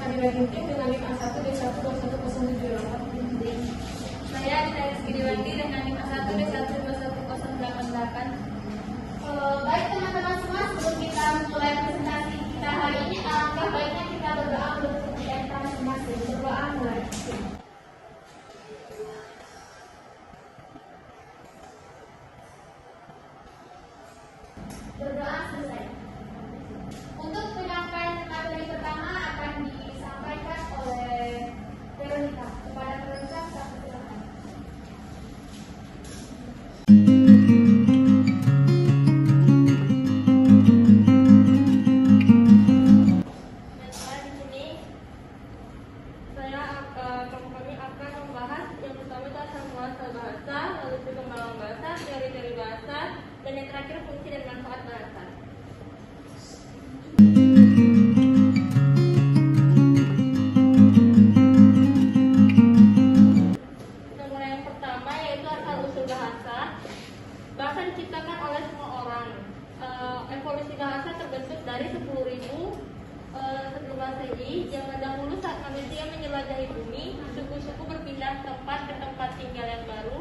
Rizka Diwanti dengan NIM A1 D1210708. Saya Dina Rizky Diwanti dengan NIM A1 D12108. Baik teman-teman semua, sebelum kita mulai presentasi kita hari ini, alangkah baiknya kita berdoa untuk kemuliaan kita masing-masing. Berdoa mulai. Berdoa selesai. Untuk penyampaian materi pertama akan disampaikan oleh Veronica. Kepada Veronica, saya persilakan. Kami akan membahas yang pertama itu asal muasal bahasa, lalu perkembangan bahasa, teori-teori bahasa, dan yang terakhir fungsi dan manfaat bahasa. Kita mulai yang pertama yaitu asal usul bahasa. Bahasa diciptakan oleh semua orang. Evolusi bahasa terbentuk dari 10.000 sebelum Masehi. Zaman dahulu saat manusia menjelajahi bumi, suku-suku berpindah tempat ke tempat tinggal yang baru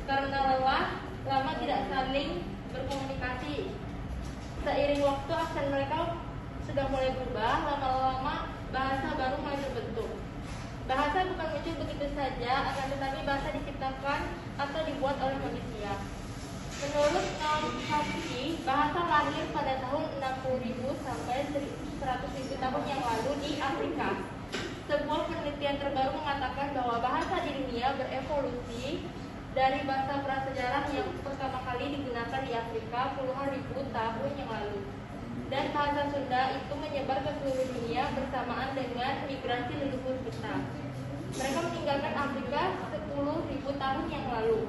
karena lelah lama tidak saling berkomunikasi. Seiring waktu aksen mereka sudah mulai berubah, lama-lama bahasa baru mulai terbentuk. Bahasa bukan muncul begitu saja, akan tetapi bahasa diciptakan atau dibuat oleh manusia. Menurut Noam Chomsky, bahasa lahir pada tahun 60.000 sampai 100.000 tahun yang lalu di Afrika. Sebuah penelitian terbaru mengatakan bahwa bahasa di dunia berevolusi dari bahasa prasejarah yang pertama kali digunakan di Afrika puluhan ribu tahun yang lalu. Dan bahasa Sunda itu menyebar ke seluruh dunia bersamaan dengan migrasi leluhur kita. Mereka meninggalkan Afrika 10.000 tahun yang lalu.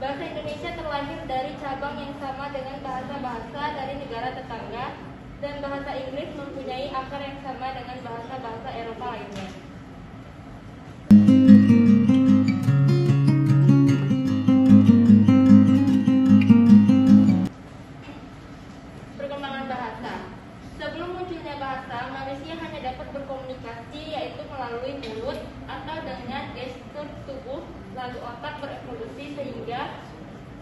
Bahasa Indonesia terlahir dari cabang yang sama dengan bahasa-bahasa dari negara tetangga, dan bahasa Inggris mempunyai akar yang sama dengan bahasa-bahasa Eropa lainnya. Perkembangan bahasa. Sebelum munculnya bahasa, manusia hanya dapat berkomunikasi yaitu melalui mulut atau dengan gestur tubuh, lalu otak berevolusi sehingga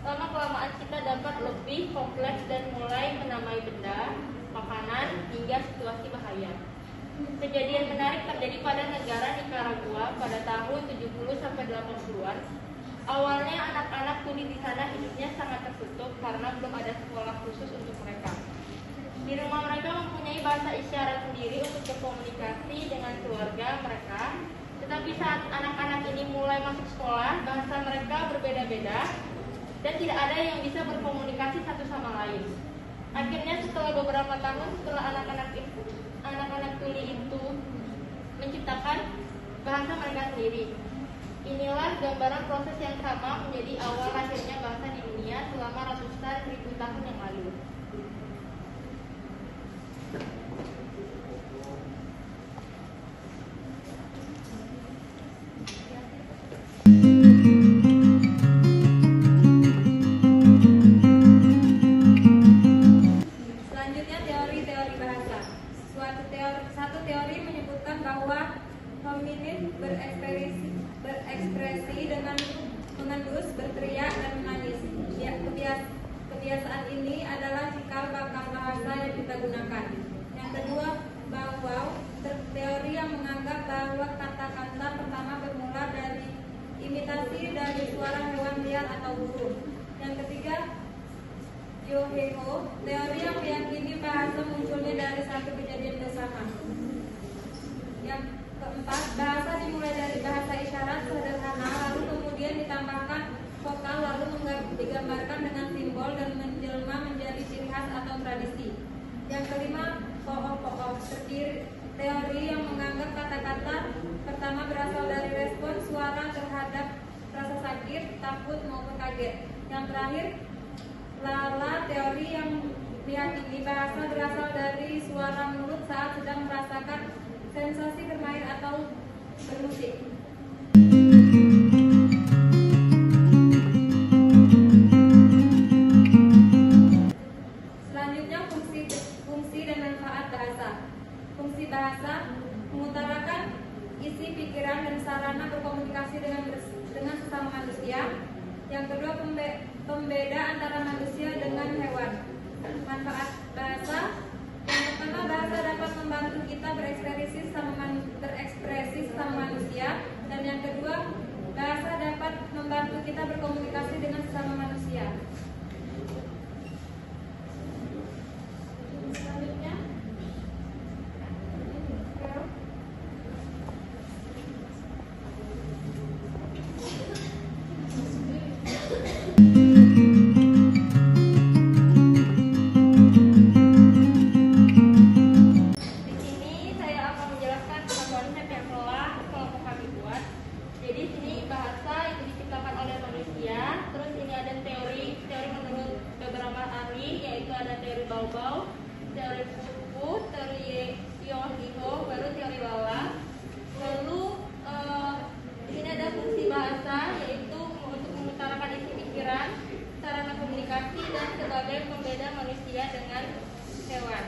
lama-kelamaan kita dapat lebih kompleks dan mulai menamai benda, makanan, hingga situasi bahaya. Kejadian menarik terjadi pada negara Nicaragua pada tahun 70-80-an. Awalnya anak-anak tuli di sana hidupnya sangat tertutup karena belum ada sekolah khusus untuk mereka. Di rumah mereka mempunyai bahasa isyarat sendiri untuk berkomunikasi dengan keluarga mereka. Tetapi saat anak-anak ini mulai masuk sekolah, bahasa mereka berbeda-beda dan tidak ada yang bisa berkomunikasi satu sama lain. Akhirnya setelah beberapa tahun setelah anak-anak tuli itu menciptakan bahasa mereka sendiri. Inilah gambaran proses yang sama menjadi awal lahirnya bahasa di dunia selama ratusan ribu tahun yang lalu. Satu teori menyebutkan bahwa hominid berekspresi dengan mengendus, berteriak, dan menangis. Kebiasaan ini adalah cikal bakal bahasa yang kita gunakan. Yang kedua, bahwa teori yang menganggap bahwa kata-kata pertama bermula dari imitasi dari suara hewan liar atau burung. Yang ketiga, Yoheho, teori yang meyakini bahasa munculnya dari satu kejadian bersama. Yang keempat, bahasa dimulai dari bahasa isyarat sederhana, lalu kemudian ditambahkan vokal, lalu digambarkan dengan simbol dan menjelma menjadi ciri khas atau tradisi. Yang kelima, Po'o, teori yang menganggap kata-kata pertama berasal dari respon suara terhadap rasa sakit, takut, maupun kaget. Yang terakhir, Lala, teori yang meyakini bahasa berasal dari suara mulut saat sedang merasakan sensasi bermain atau bermusik. Selanjutnya, fungsi dan manfaat bahasa. Fungsi bahasa mengutarakan isi pikiran dan sarana berkomunikasi dengan sesama manusia. Yang kedua, pembeda antara manusia dengan hewan. Manfaat bahasa. Yang pertama, bahasa dapat membantu kita berekspresi sama manusia. Dan yang kedua, bahasa dapat membantu kita berkomunikasi dengan sesama manusia. Selanjutnya, Di sini saya akan menjelaskan konsep yang telah kelompok kami buat. Jadi sini bahasa itu diciptakan oleh manusia. Terus ini ada teori menurut beberapa ahli, yaitu ada teori Bau-Bau, teori Puput, teori Yohiho, baru teori Lala. Lalu di sini ada fungsi bahasa, yaitu untuk mengutarakan isi pikiran, sarana komunikasi, dan sebagai pembeda manusia dengan hewan.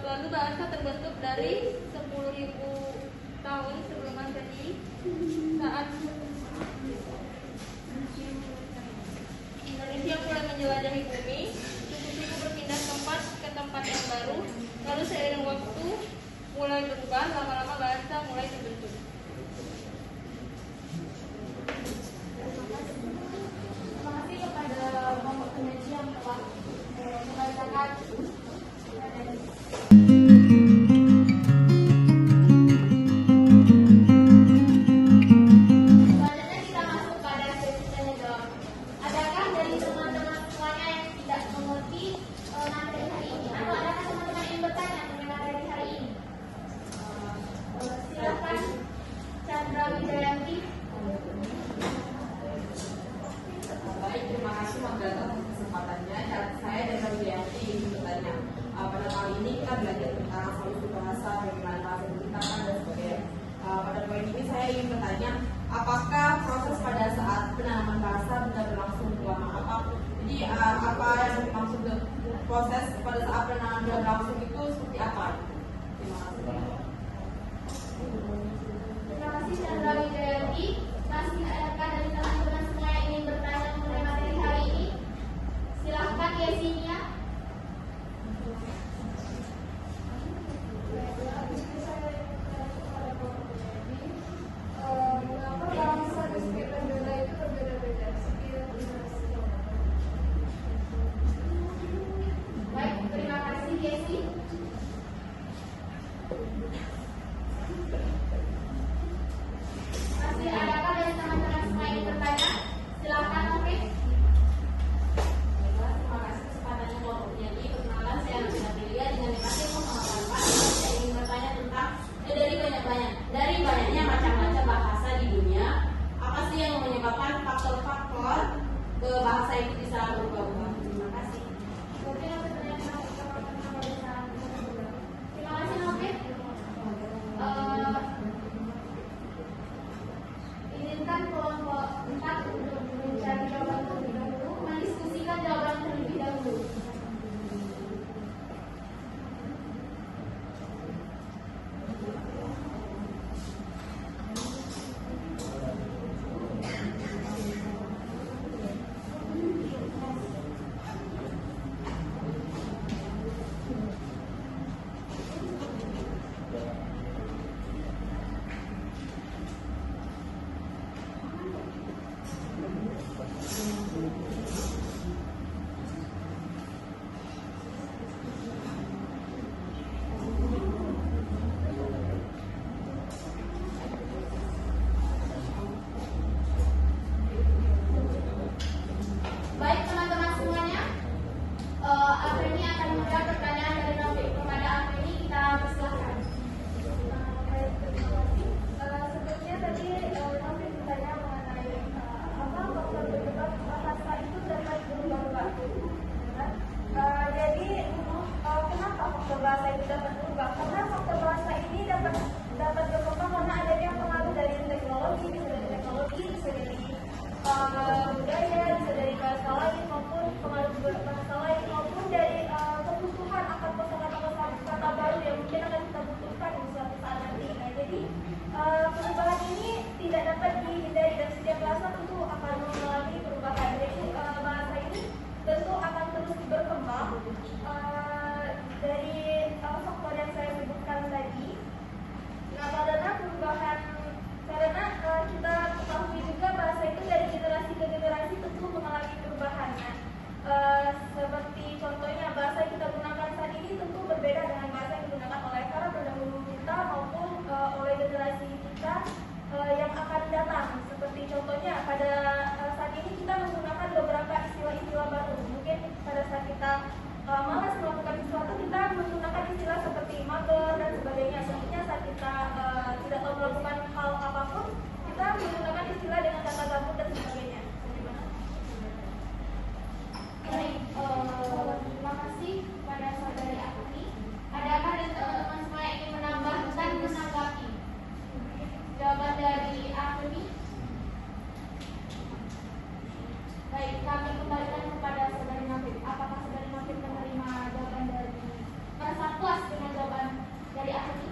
Lalu bahasa terbentuk dari 10.000 tahun sebelum Masehi, saat Indonesia mulai menjelajahi bumi. Suku-suku berpindah ke tempat yang baru. Lalu seiring waktu mulai berubah, lama-lama bahasa mulai terbentuk. terima kasih kepada kelompok penyaji yang telah membacakan. Selanjutnya kita masuk pada sesi tanya jawab. Adakah dari teman-teman semuanya yang tidak mengerti materi hari ini? Atau adakah teman-teman yang bertanya mengenai materi hari ini? Silakan Chandra Wijayanti. Baik, terima kasih Magda atas kesempatannya. Saya Chandra Wijayanti ingin bertanya. Pada kali ini kita belajar tentang solusi bahasa, bagaimana bahasa diciptakan dan sebagainya. Pada poin ini saya ingin bertanya, apakah proses pada saat penanaman bahasa benar berlangsung lama? Jadi apa yang dimaksud proses pada saat penanaman berlangsung itu seperti apa? Terima kasih. Terima kasih Chandra Wijayanti. Masih adakah dari teman-teman semua yang ingin bertanya mengenai materi hari ini? Silahkan Yesinia. Mengapa bangsa di sekitar dunia itu berbeda-beda? Baik, terima kasih Yesi. Masih adakah dari teman-teman semua yang ingin bertanya? Silahkan Oke. Terima kasih kesempatannya kelompok penyanyi. Perkenalkan saya Nabila Delia dengan tema pemahaman bahasa. Saya ingin bertanya tentang dari banyaknya macam-macam bahasa di dunia, apa sih yang menyebabkan faktor-faktor bahasa itu bisa berubah-ubah? Terima kasih. Mungkin untuk pertanyaan teman-teman pada saat seperti contohnya bahasa yang kita gunakan saat ini tentu berbeda dengan bahasa yang digunakan oleh para pendahulu kita maupun oleh generasi kita yang akan datang. Seperti contohnya pada saat ini kita menggunakan beberapa istilah-istilah baru. Mungkin pada saat kita malas melakukan sesuatu, kita menggunakan istilah seperti mager dan sebagainya. Selanjutnya saat kita tidak tahu melakukan hal apapun, kita menggunakan istilah dengan kata gabut dan sebagainya. Baik, terima kasih kepada saudari Akuni. Adakah dari teman-teman semua yang ingin menambah dan menanggapi jawaban dari Akuni? Baik, kami kembalikan kepada saudari Mafid. Apakah saudari Mafid menerima jawaban dari merasa puas dengan jawaban dari Akuni?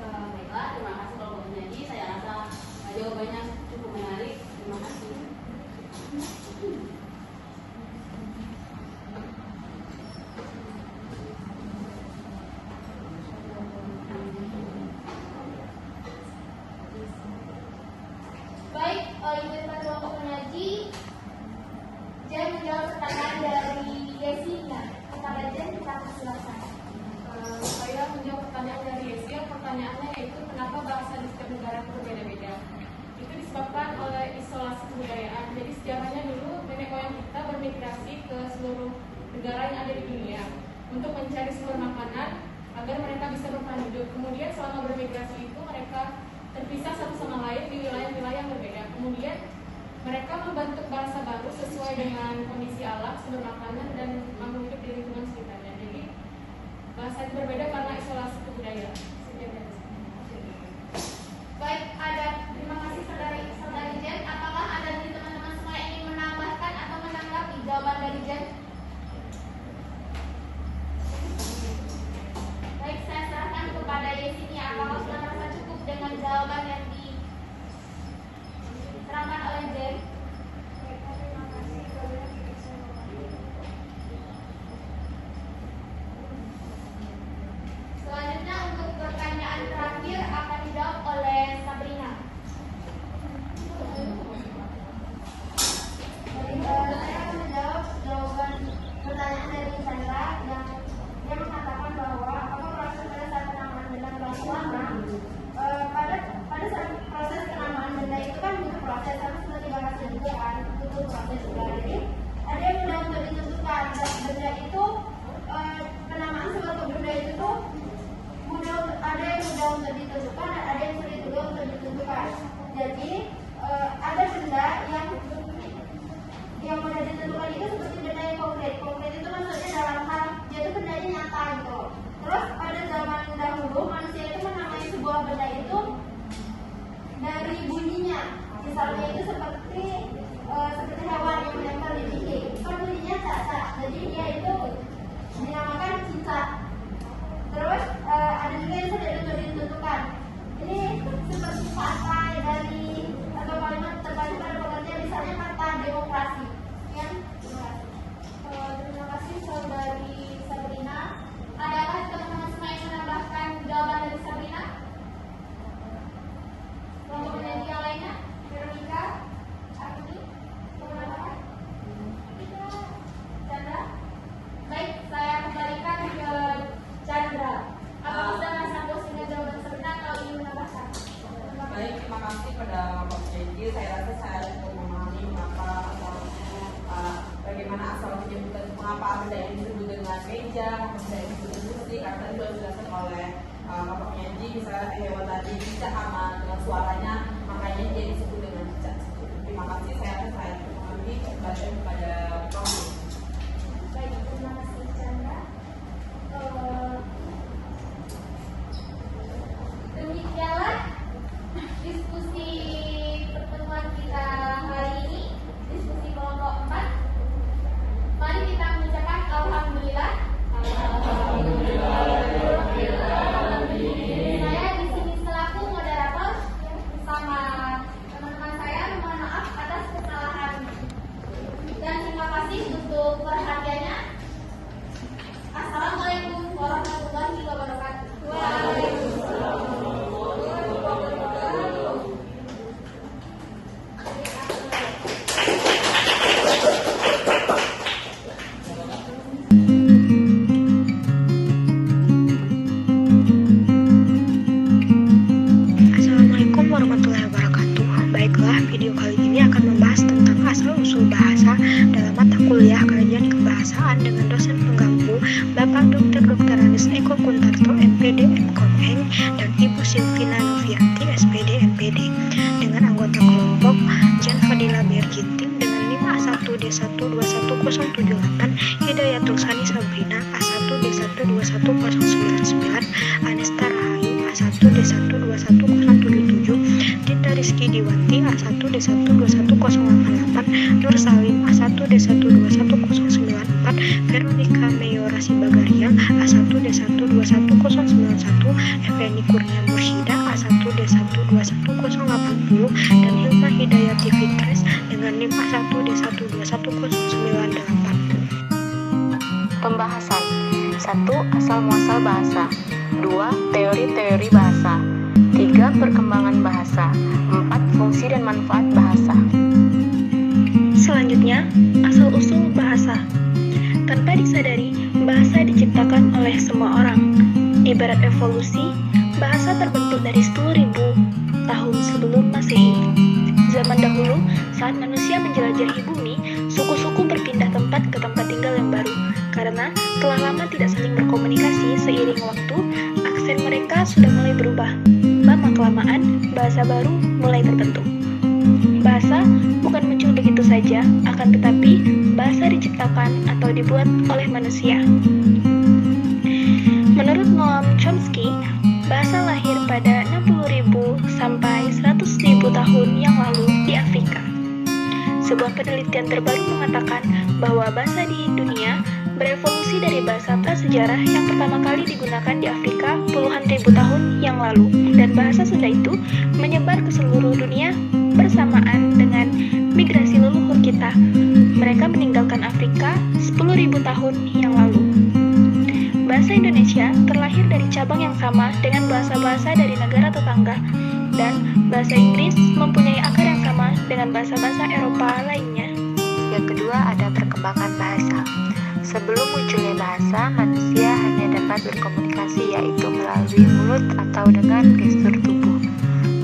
Baiklah, terima kasih kalau menyanyi. Saya rasa jawabannya cukup menarik. Terima kasih. Baik, izin ketua penyaji. Jen menjawab pertanyaan dari Yesenia. Kepada Jen kita persilakan. Saya menjawab pertanyaan dari Yesi. Pertanyaannya yaitu kenapa bahasa di setiap negara itu berbeda-beda. Itu disebabkan oleh isolasi kebudayaan. Jadi sejarahnya dulu nenek moyang kita bermigrasi ke seluruh negara yang ada di dunia untuk mencari sumber makanan agar mereka bisa bertahan hidup. Kemudian selama bermigrasi itu mereka terpisah satu sama lain di wilayah-wilayah yang berbeda. Kemudian mereka membentuk bahasa baru sesuai dengan kondisi alam, sumber makanan, dan mampu hidup di lingkungan sekitarnya. Jadi bahasa itu berbeda karena isolasi kebudayaan. Baik, terima kasih saudari Jen. Apakah ada dari teman-teman semua yang ingin menambahkan atau menanggapi jawaban dari Jen? Baik, saya serahkan kepada Yesenia. Apakah sudah merasa cukup dengan jawaban yang diterangkan oleh Jen? Selanjutnya untuk pertanyaan terakhir akan dijawab oleh Sabrina. Saya akan menjawab jawaban pertanyaan dari Chandra yang dia mengatakan bahwa apa proses pada saat penamaan benda berlaku lama. Pada saat proses penamaan benda itu kan butuh proses, sama seperti bahasa juga kan butuh proses juga. Jadi ada yang mudah untuk ditentukan. Benda itu penamaan suatu benda itu tuh ada yang mudah untuk ditentukan dan ada yang sulit juga untuk ditentukan. Jadi ada benda yang mudah ditentukan itu seperti benda yang konkret. Konkret itu maksudnya dalam hal dia itu bendanya nyata gitu. Terus pada zaman dahulu manusia itu menamai sebuah benda itu dari bunyinya. Misalnya itu seperti hewan yang menempel di dinding. Kan bunyinya cacat. Jadi dia itu dinamakan cicak. Terus ada juga yang sudah ditentukan. Ini seperti kata dari atau kalimat terbaca pada pengertian misalnya kata demokrasi. Ya, Terima kasih saudari Sabrina. Adakah teman-teman semua yang menambahkan jawaban dari Sabrina? Kelompok penyanyi yang lainnya? Veronica? Akuni? Teman-teman? Chandra? Baik, saya kembalikan ke Chandra. Apakah sudah merasa puas dengan jawaban Sabrina atau ingin menambahkan? Baik, terima kasih pada Pak Jadi. Saya rasa saya cukup memahami mengapa bagaimana asal penyebutan mengapa benda yang disebut dengan meja, mengapa benda yang disebut dengan kursi, karena tadi sudah dijelaskan oleh Bapak Penyaji. Misalnya hewan tadi cicak aman dengan suaranya, makanya dia disebut dengan cicak. Terima kasih. Saya memahami kepada kamu. Baik, terima kasih Chandra. Demikianlah diskusi pertemuan kita hari ini, diskusi kelompok 4. Mari kita mengucapkan alhamdulillah. Saya di sini selaku moderator bersama teman-teman saya, mohon maaf atas kesalahan dan terima kasih untuk kebahasaan dengan dosen penggampu Bapak Dr. Andes Eko Kuntarto MPD MKomHeng dan Ibu Silvina Novianti SPD MPD dengan anggota kelompok Jan Fadila Berginting dengan NIM A1D1211078, Hidayatul Sani Sabrina A1D121099, Anesta Rahayu A1D121077, Dinda Rizky Diwanti A1D121088, Nur Salim A1D121094, Veronica Meyora Sibagaria A1D121091, Effendi Kurnia Mursyida A1D121080 dan Hilma Hidayati Fitres dengan NIM A1D121098. Pembahasan 1. Asal-muasal bahasa 2. Teori-teori bahasa 3. Perkembangan bahasa 4. Fungsi dan manfaat bahasa. Selanjutnya, asal-usul bahasa. Tanpa disadari, bahasa diciptakan oleh semua orang. Ibarat evolusi, bahasa terbentuk dari 10.000 tahun sebelum Masehi. Zaman dahulu, saat manusia menjelajahi bumi, suku-suku berpindah tempat ke tempat tinggal yang baru. Karena telah lama tidak saling berkomunikasi, seiring waktu, aksen mereka sudah mulai berubah. Lama-kelamaan, bahasa baru mulai terbentuk. Bahasa bukan muncul begitu saja, akan tetapi bahasa diciptakan atau dibuat oleh manusia. Menurut Noam Chomsky, bahasa lahir pada 60.000 sampai 100.000 tahun yang lalu di Afrika. Sebuah penelitian terbaru mengatakan bahwa bahasa di dunia berevolusi dari bahasa prasejarah yang pertama kali digunakan di Afrika puluhan ribu tahun yang lalu, dan bahasa Sunda itu menyebar ke seluruh dunia bersamaan dengan migrasi leluhur kita. Mereka meninggalkan Afrika 10.000 tahun yang lalu. Bahasa Indonesia terlahir dari cabang yang sama dengan bahasa-bahasa dari negara tetangga, dan bahasa Inggris mempunyai akar yang sama dengan bahasa-bahasa Eropa lainnya. Yang kedua ada perkembangan bahasa. Sebelum munculnya bahasa, manusia hanya dapat berkomunikasi yaitu melalui mulut atau dengan gestur tubuh.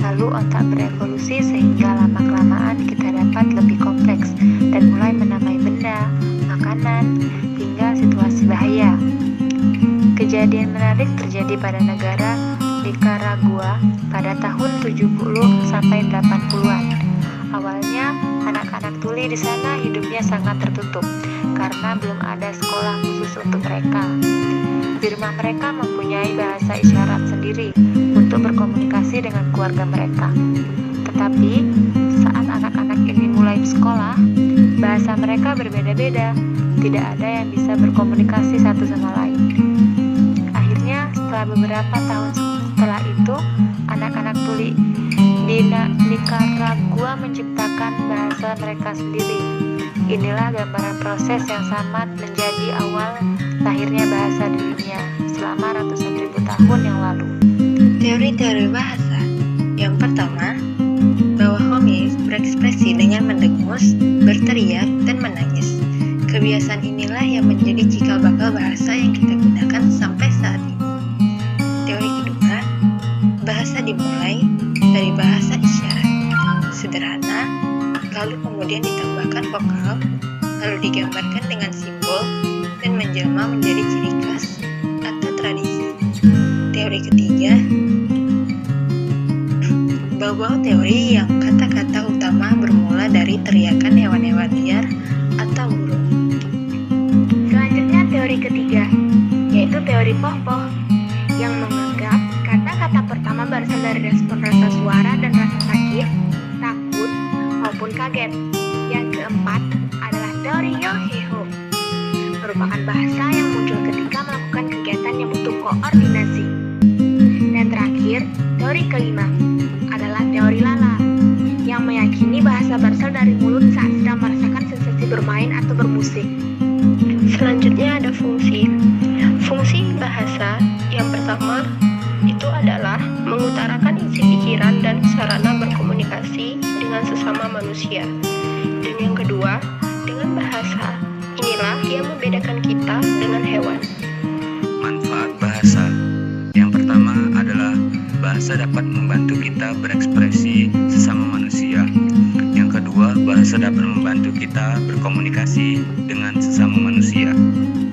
Lalu otak berevolusi sehingga lama-kelamaan kita dapat lebih kompleks dan mulai menamai benda, makanan, hingga situasi bahaya. Kejadian menarik terjadi pada negara Nicaragua pada tahun 70 sampai 80-an. Awalnya, anak-anak tuli di sana hidupnya sangat tertutup karena belum ada sekolah khusus untuk mereka. Di rumah mereka mempunyai bahasa isyarat sendiri untuk berkomunikasi dengan keluarga mereka. Tetapi, saat anak-anak ini mulai sekolah, bahasa mereka berbeda-beda. Tidak ada yang bisa berkomunikasi satu sama lain. Akhirnya, setelah beberapa tahun setelah itu, anak-anak tuli di Nicaragua menciptakan bahasa mereka sendiri. Inilah gambaran proses yang sama menjadi awal lahirnya bahasa di dunia selama ratusan ribu tahun yang lalu. Teori-teori bahasa. Yang pertama, bahwa hominis berekspresi dengan mendengus, berteriak, dan menangis. Kebiasaan inilah yang menjadi cikal bakal bahasa yang kita gunakan sampai saat ini. Teori kedua, bahasa dimulai dari bahasa isyarat, sederhana, lalu kemudian ditambahkan vokal, lalu digambarkan dengan simbol, dan menjelma menjadi ciri khas atau tradisi. Teori ketiga, bau-bau teori yang kata-kata utama bermula dari teriakan hewan-hewan liar atau burung. Selanjutnya teori ketiga, yaitu teori Poh-Poh, yang menganggap kata-kata pertama berasal dari respon rasa suara dan rasa sakit, takut, maupun kaget. Yang keempat adalah teori Yo-He-Ho, merupakan bahasa yang muncul ketika melakukan kegiatan yang butuh koordinasi. Dan terakhir, teori kelima adalah teori Lala, yang meyakini bahasa berasal dari mulut saat sedang merasakan sensasi bermain atau bermusik. Selanjutnya ada fungsi. Fungsi bahasa yang pertama itu adalah mengutarakan isi pikiran dan sarana berkomunikasi dengan sesama manusia. Dan yang kedua, dengan bahasa inilah yang membedakan kita dengan hewan. Manfaat bahasa. Yang pertama adalah bahasa dapat membantu kita berekspresi sesama manusia. Yang kedua, bahasa bahasa dapat membantu kita berkomunikasi dengan sesama manusia.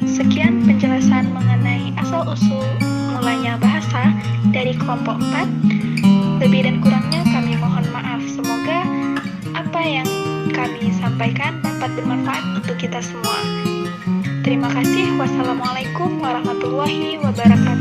Sekian penjelasan mengenai asal-usul mulanya bahasa dari kelompok 4. Lebih dan kurangnya kami mohon maaf. Semoga apa yang kami sampaikan dapat bermanfaat untuk kita semua. Terima kasih. Wassalamualaikum warahmatullahi wabarakatuh.